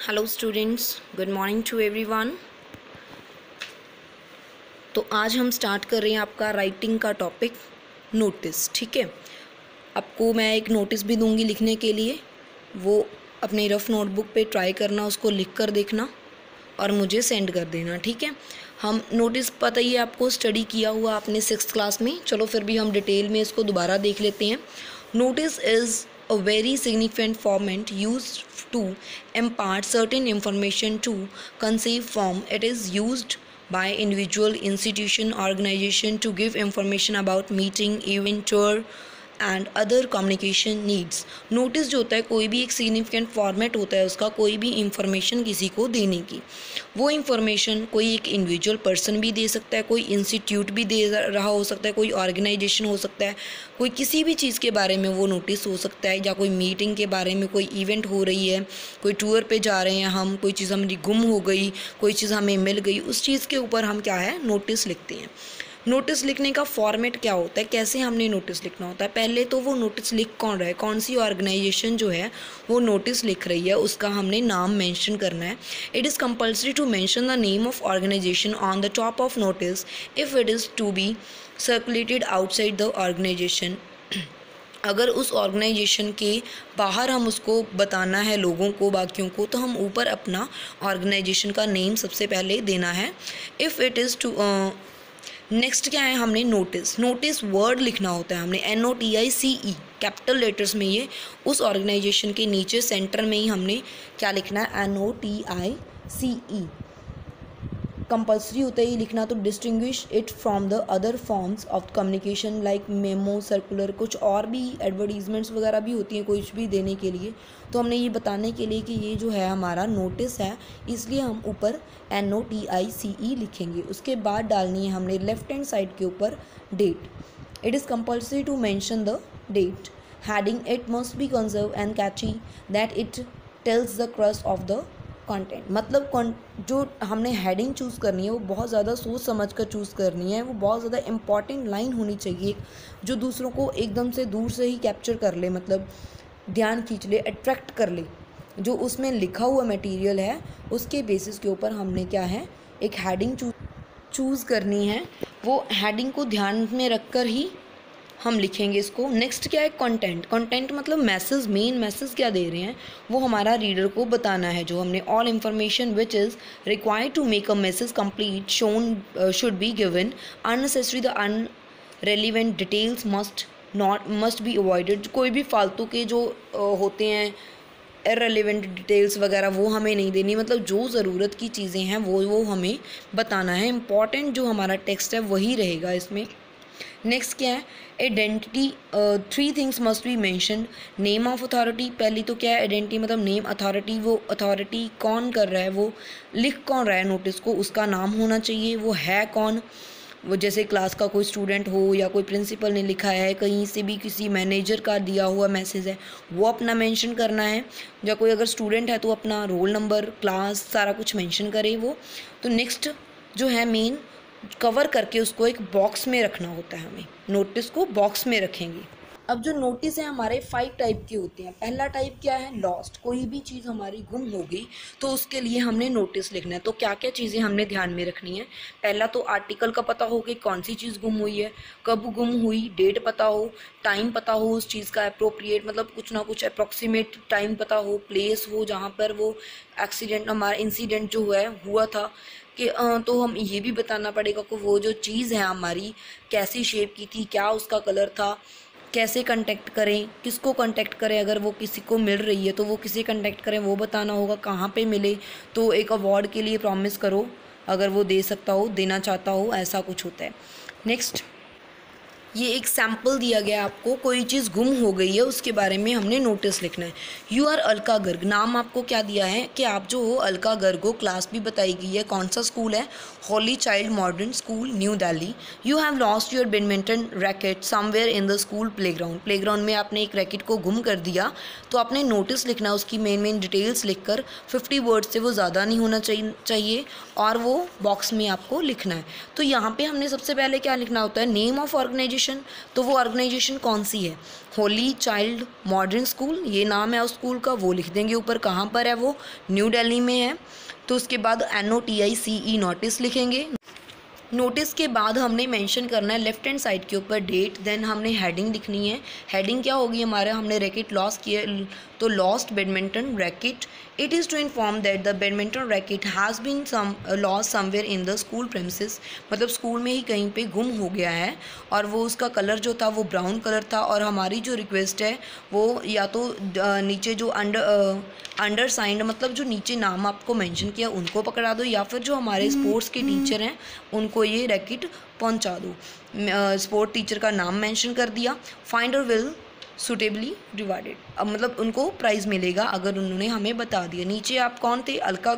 Hello students, good morning to everyone. तो आज हम स्टार्ट कर रहे हैं आपका राइटिंग का टॉपिक नोटिस। ठीक है, आपको मैं एक नोटिस भी दूंगी लिखने के लिए, वो अपने रफ नोटबुक पे ट्राई करना, उसको लिख कर देखना और मुझे सेंड कर देना। ठीक है, हम नोटिस पता ही है आपको, स्टडी किया हुआ आपने 6th क्लास में। चलो फिर भी हम डिटेल में इसको दोबारा देख लेते हैं। Notice is a very significant format used to impart certain information to conceive form. It is used by individual, institution, organization to give information about meeting, event, tour and other communication needs. Notice जो होता है कोई भी एक significant format होता है उसका, कोई भी इंफॉर्मेशन किसी को देने की। वो इंफॉर्मेशन कोई एक इंडिविजुअल पर्सन भी दे सकता है, कोई इंस्टीट्यूट भी दे रहा हो सकता है, कोई ऑर्गेनाइजेशन हो सकता है, कोई किसी भी चीज़ के बारे में वो नोटिस हो सकता है, या कोई मीटिंग के बारे में, कोई इवेंट हो रही है, कोई टूर पे जा रहे हैं हम, कोई चीज़ हमारी गुम हो गई, कोई चीज़ हमें मिल गई, उस चीज़ के ऊपर हम क्या है नोटिस लिखते हैं। नोटिस लिखने का फॉर्मेट क्या होता है, कैसे हमने नोटिस लिखना होता है। पहले तो वो नोटिस लिख कौन रहा है, कौन सी ऑर्गेनाइजेशन जो है वो नोटिस लिख रही है, उसका हमने नाम मेंशन करना है। It is compulsory to mention the name of organisation on the top of notice if it is to be circulated outside the organisation. अगर उस ऑर्गेनाइजेशन के बाहर हम उसको बताना है लोगों को, बाकियों को, तो हम ऊपर अपना ऑर्गेनाइजेशन का नेम सबसे पहले देना है। If it is to next क्या है, हमने नोटिस वर्ड लिखना होता है। हमने NOTICE कैपिटल लेटर्स में, ये उस ऑर्गेनाइजेशन के नीचे सेंटर में ही हमने क्या लिखना है, NOTICE कंपल्सरी होता है ये लिखना। तो distinguish it from the other forms of communication like memo, circular, कुछ और भी एडवर्टीजमेंट्स वगैरह भी होती हैं कुछ भी देने के लिए। तो हमने ये बताने के लिए कि ये जो है हमारा नोटिस है, इसलिए हम ऊपर NOTICE लिखेंगे। उसके बाद डालनी है हमने लेफ्ट हैंड साइड के ऊपर date. It is compulsory to mention the date. Heading it must be conserve and catchy that it tells the crust of the content. मतलब जो हमने हेडिंग चूज़ करनी है वो बहुत ज़्यादा सोच समझ कर चूज़ करनी है। वो बहुत ज़्यादा इंपॉर्टेंट लाइन होनी चाहिए जो दूसरों को एकदम से दूर से ही कैप्चर कर ले, मतलब ध्यान खींच ले, अट्रैक्ट कर ले। जो उसमें लिखा हुआ मटेरियल है उसके बेसिस के ऊपर हमने क्या है एक हेडिंग चूज़ करनी है। वो हेडिंग को ध्यान में रख कर ही हम लिखेंगे इसको। नेक्स्ट क्या है, कंटेंट मतलब मैसेज, मेन मैसेज क्या दे रहे हैं वो हमारा रीडर को बताना है। जो हमने all information which is required to make a message complete shown should be given. Unnecessary the irrelevant details must be avoided. कोई भी फालतू के जो होते हैं इररिलेवेंट डिटेल्स वगैरह वो हमें नहीं देनी। मतलब जो ज़रूरत की चीज़ें हैं वो हमें बताना है। इम्पॉर्टेंट जो हमारा टेक्स्ट है वही रहेगा इसमें। नेक्स्ट क्या है, identity. 3 things must be mentioned. Name of authority, पहली तो क्या है आइडेंटिटी मतलब नेम, अथॉरिटी वो अथॉरिटी कौन कर रहा है, वो लिख कौन रहा है नोटिस को, उसका नाम होना चाहिए, वो है कौन। वो जैसे क्लास का कोई स्टूडेंट हो या कोई प्रिंसिपल ने लिखा है, कहीं से भी किसी मैनेजर का दिया हुआ मैसेज है वो अपना मेंशन करना है, या कोई अगर स्टूडेंट है तो अपना रोल नंबर, क्लास, सारा कुछ मेंशन करे वो। तो नेक्स्ट जो है मेन कवर करके उसको एक बॉक्स में रखना होता है। हमें नोटिस को बॉक्स में रखेंगे। अब जो नोटिस है हमारे 5 टाइप के होते हैं। पहला टाइप क्या है, लॉस्ट। कोई भी चीज़ हमारी गुम हो गई तो उसके लिए हमने नोटिस लिखना है। तो क्या क्या चीज़ें हमने ध्यान में रखनी है, पहला तो आर्टिकल का पता हो कि कौन सी चीज़ गुम हुई है, कब गुम हुई, डेट पता हो, टाइम पता हो उस चीज़ का अप्रोप्रिएट, मतलब कुछ ना कुछ अप्रॉक्सीमेट टाइम पता हो, प्लेस हो जहाँ पर वो एक्सीडेंट हमारा इंसिडेंट जो हुआ था कि तो हम ये भी बताना पड़ेगा कि वो जो चीज़ है हमारी कैसी शेप की थी, क्या उसका कलर था, कैसे कांटेक्ट करें, किसको कांटेक्ट करें, अगर वो किसी को मिल रही है तो वो किसे कांटेक्ट करें वो बताना होगा, कहाँ पे मिले, तो एक अवार्ड के लिए प्रॉमिस करो अगर वो दे सकता हो, देना चाहता हो, ऐसा कुछ होता है। नेक्स्ट ये एक सैम्पल दिया गया आपको, कोई चीज़ गुम हो गई है उसके बारे में हमने नोटिस लिखना है। यू आर अलका गर्ग, नाम आपको क्या दिया है कि आप जो हो अलका गर्ग हो, क्लास भी बताई गई है, कौन सा स्कूल है, Holi child modern school new Delhi. You have lost your badminton racket somewhere in the school playground में आपने एक रैकेट को गुम कर दिया तो आपने नोटिस लिखना, उसकी मेन डिटेल्स लिखकर 50 वर्ड्स से वो ज़्यादा नहीं होना चाहिए और वो बॉक्स में आपको लिखना है। तो यहाँ पर हमने सबसे पहले क्या लिखना होता है, नेम ऑफ ऑर्गेनाइजेशन ऑर्गेनाइजेशन, तो वो ऑर्गेनाइजेशन कौन सी है? होली चाइल्ड मॉडर्न स्कूल, ये नाम है उस स्कूल का, वो लिख देंगे ऊपर। कहाँ पर है वो? न्यू दिल्ली में है। तो उसके बाद NOTICE नोटिस लिखेंगे। नोटिस के बाद हमने मेंशन करना है लेफ्ट हैंड साइड के ऊपर डेट, देन हमने हेडिंग लिखनी है। हेडिंग क्या होगी हमारा? हमने रैकेट लॉस किया, तो lost badminton racket. It is to inform that the badminton racket has been lost somewhere in the school premises, मतलब स्कूल में ही कहीं पे गुम हो गया है, और वो उसका कलर जो था वो ब्राउन कलर था। और हमारी जो रिक्वेस्ट है वो या तो नीचे जो अंडर साइंड, मतलब जो नीचे नाम आपको मेंशन किया उनको पकड़ा दो, या फिर जो हमारे स्पोर्ट्स के टीचर हैं उनको ये रैकेट पहुंचा दो। स्पोर्ट टीचर का नाम मेंशन कर दिया। फाइंडर विल सुटेबली रिवार्डेड, अब मतलब उनको प्राइज़ मिलेगा अगर उन्होंने हमें बता दिया। नीचे आप कौन थे? अलका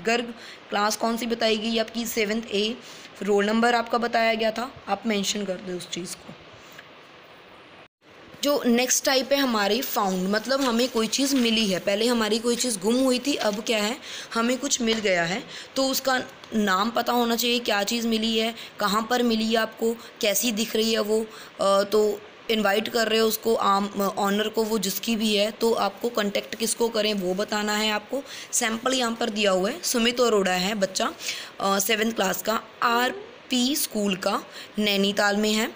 गर्ग, क्लास कौन सी बताई गई आपकी? 7th A, रोल नंबर आपका बताया गया था, आप मेंशन कर दो उस चीज़ को। जो नेक्स्ट टाइप है हमारी फाउंड, मतलब हमें कोई चीज़ मिली है। पहले हमारी कोई चीज़ गुम हुई थी, अब क्या है? हमें कुछ मिल गया है, तो उसका नाम पता होना चाहिए, क्या चीज़ मिली है, कहाँ पर मिली है आपको, कैसी दिख रही है वो। तो इनवाइट कर रहे हो उसको, ऑनर को, वो जिसकी भी है, तो आपको कांटेक्ट किसको करें वो बताना है आपको। सैम्पल यहाँ पर दिया हुआ है, सुमित अरोड़ा है बच्चा, 7th क्लास का, RP स्कूल का, नैनीताल में है।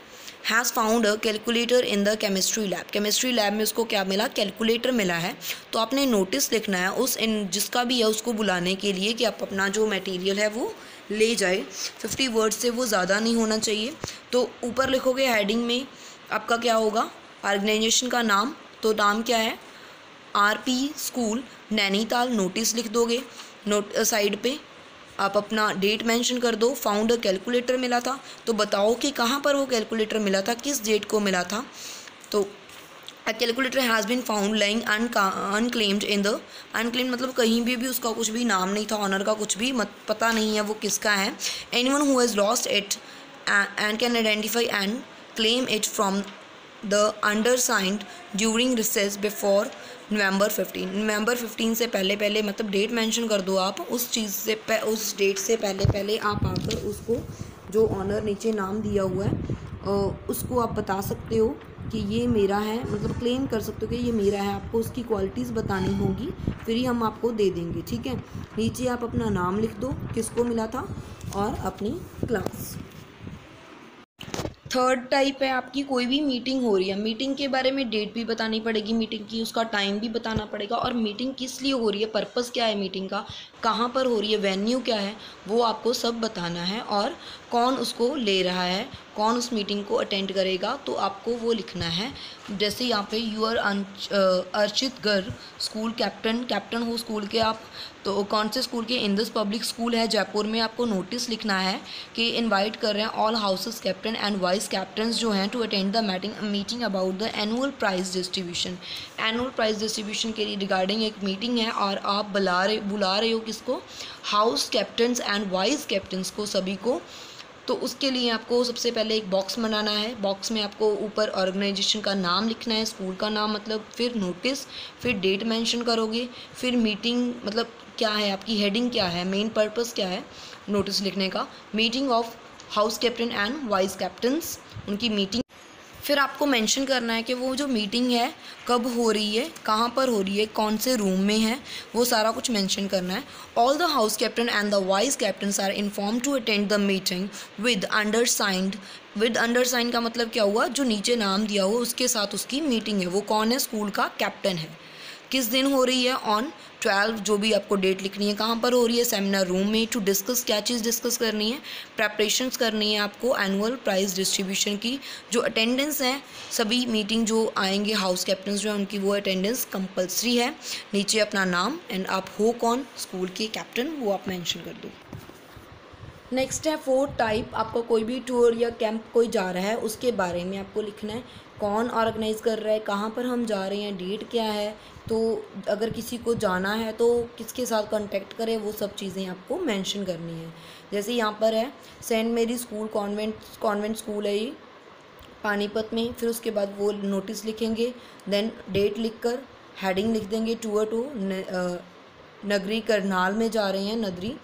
Has found a calculator in the chemistry lab, chemistry lab में उसको क्या मिला? कैलकुलेटर मिला है। तो आपने नोटिस लिखना है उस जिसका भी है उसको बुलाने के लिए कि आप अपना जो मटेरियल है वो ले जाए। 50 वर्ड से वो ज़्यादा नहीं होना चाहिए। तो ऊपर लिखोगे हेडिंग में आपका क्या होगा? ऑर्गेनाइजेशन का नाम, तो नाम क्या है? RP स्कूल नैनीताल, नोटिस लिख दोगे। साइड पे आप अपना डेट मेंशन कर दो। फाउंड कैलकुलेटर मिला था, तो बताओ कि कहाँ पर वो कैलकुलेटर मिला था, किस डेट को मिला था। तो a calculator has been found lying unclaimed in the, unclaimed मतलब कहीं भी उसका कुछ भी नाम नहीं था, ऑनर का कुछ भी पता नहीं है वो किसका है। Anyone who has lost it and can identify and claim it from the undersigned during recess before November 15, November 15 से पहले मतलब डेट मेंशन कर दो आप उस चीज़ से, उस डेट से पहले आप आकर उसको, जो ऑनर नीचे नाम दिया हुआ है उसको आप बता सकते हो कि ये मेरा है, मतलब क्लेम कर सकते हो कि ये मेरा है। आपको उसकी क्वालिटीज़ बतानी होंगी, फिर ही हम आपको दे देंगे, ठीक है। नीचे आप अपना नाम लिख दो, किसको मिला था, और अपनी क्लास। थर्ड टाइप है आपकी, कोई भी मीटिंग हो रही है, मीटिंग के बारे में डेट भी बतानी पड़ेगी मीटिंग की, उसका टाइम भी बताना पड़ेगा, और मीटिंग किस लिए हो रही है, पर्पस क्या है मीटिंग का, कहाँ पर हो रही है, वेन्यू क्या है, वो आपको सब बताना है। और कौन उसको ले रहा है, कौन उस मीटिंग को अटेंड करेगा, तो आपको वो लिखना है। जैसे यहाँ पे your Archit Garg school captain हो स्कूल के आप, तो कौन से स्कूल के? इंदस पब्लिक स्कूल है जयपुर में। आपको नोटिस लिखना है कि इनवाइट कर रहे हैं all houses captain and vice captains जो हैं to attend the meeting about the annual prize distribution. Annual prize distribution के लिए रिगार्डिंग एक मीटिंग है, और आप बुला रहे हो किसको? House captains and vice captains को, सभी को। तो उसके लिए आपको सबसे पहले एक बॉक्स बनाना है। बॉक्स में आपको ऊपर ऑर्गेनाइजेशन का नाम लिखना है, स्कूल का नाम मतलब, फिर नोटिस, फिर डेट मेंशन करोगे, फिर मीटिंग मतलब क्या है आपकी, हेडिंग क्या है, मेन पर्पस क्या है नोटिस लिखने का, meeting of house captain and vice captains, उनकी मीटिंग। फिर आपको मेंशन करना है कि वो जो मीटिंग है कब हो रही है, कहाँ पर हो रही है, कौन से रूम में है, वो सारा कुछ मेंशन करना है। All the house captain and the vice captains are inform to attend the meeting with undersigned. With undersigned का मतलब क्या हुआ? जो नीचे नाम दिया हुआ उसके साथ उसकी मीटिंग है। वो कौन है? स्कूल का कैप्टन है। किस दिन हो रही है? ऑन 12, जो भी आपको डेट लिखनी है। कहाँ पर हो रही है? सेमिनार रूम में। टू डिस्कस, क्या चीज़ डिस्कस करनी है? प्रेपरेशंस करनी है आपको एनुअल प्राइज़ डिस्ट्रीब्यूशन की। जो अटेंडेंस है, सभी मीटिंग जो आएंगे हाउस कैप्टन्स जो है उनकी वो अटेंडेंस कंपलसरी है। नीचे अपना नाम एंड आप हो कौन, स्कूल के कैप्टन, वो आप मेंशन कर दो। नेक्स्ट है फोर्थ टाइप, आपको कोई भी टूर या कैंप कोई जा रहा है उसके बारे में आपको लिखना है। कौन ऑर्गेनाइज़ कर रहा है, कहाँ पर हम जा रहे हैं, डेट क्या है, तो अगर किसी को जाना है तो किसके साथ कांटेक्ट करें, वो सब चीज़ें आपको मेंशन करनी है। जैसे यहाँ पर है सेंट मेरी स्कूल, कॉन्वेंट स्कूल है ये पानीपत में। फिर उसके बाद वो नोटिस लिखेंगे, देन डेट लिखकर हेडिंग लिख देंगे, टूर टू नगरी करनाल में जा रहे हैं, नगरी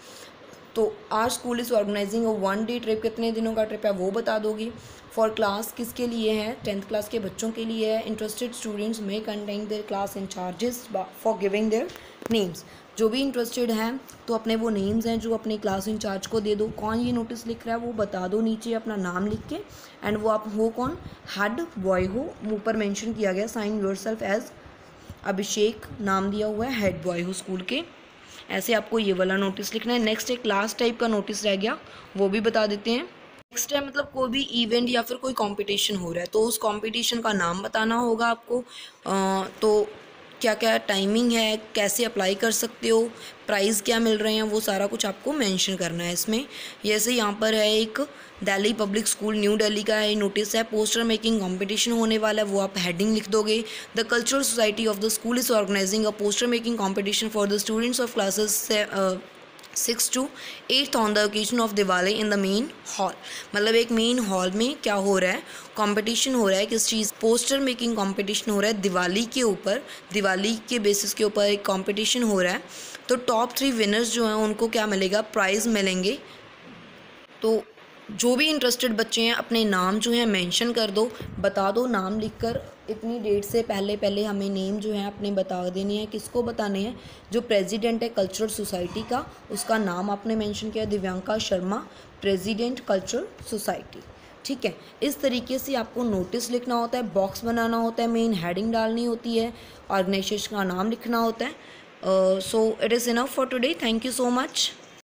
तो आज school is organising a 1 day trip, कितने दिनों का ट्रिप है वो बता दोगी। फॉर क्लास किसके लिए है, 10th क्लास के बच्चों के लिए है। Interested students may contact their class incharges for giving their names. जो भी इंटरेस्टेड हैं तो अपने वो नेम्स हैं जो अपने क्लास इंचार्ज को दे दो। कौन ये नोटिस लिख रहा है वो बता दो नीचे अपना नाम लिख के। एंड वो आप हो कौन, हेड बॉय हो, ऊपर मेंशन किया गया साइन योरसेल्फ एज अभिषेक, नाम दिया हुआ है, हेड बॉय हो स्कूल के। ऐसे आपको ये वाला नोटिस लिखना है। नेक्स्ट एक क्लास टाइप का नोटिस रह गया, वो भी बता देते हैं। नेक्स्ट है मतलब कोई भी इवेंट या फिर कोई कंपटीशन हो रहा है तो उस कंपटीशन का नाम बताना होगा आपको। तो क्या क्या टाइमिंग है, कैसे अप्लाई कर सकते हो, प्राइज़ क्या मिल रहे हैं, वो सारा कुछ आपको मेंशन करना है इसमें। जैसे यहाँ पर है एक Delhi public school new Delhi का है नोटिस है, पोस्टर मेकिंग कंपटीशन होने वाला है, वो आप हेडिंग लिख दोगे। The cultural society of the school is organising a poster making competition for the students of classes 6 to 8 on the occasion of Diwali in the main hall. मतलब एक मेन हॉल में क्या हो रहा है, कंपटीशन हो रहा है, किस चीज़, पोस्टर मेकिंग कंपटीशन हो रहा है दिवाली के ऊपर, दिवाली के बेसिस के ऊपर एक कंपटीशन हो रहा है। तो टॉप 3 विनर्स जो हैं उनको क्या मिलेगा, प्राइज़ मिलेंगे। तो जो भी इंटरेस्टेड बच्चे हैं अपने नाम जो है मेंशन कर दो, बता दो नाम लिखकर। इतनी डेट से पहले पहले हमें नेम जो है अपने बता देने हैं। किसको बताने हैं, जो प्रेसिडेंट है कल्चरल सोसाइटी का, उसका नाम आपने मेंशन किया, Divyanka Sharma, president cultural society. ठीक है, इस तरीके से आपको नोटिस लिखना होता है, बॉक्स बनाना होता है, मेन हेडिंग डालनी होती है, ऑर्गेनाइजेशन का नाम लिखना होता है। So it is enough for today, thank you so much.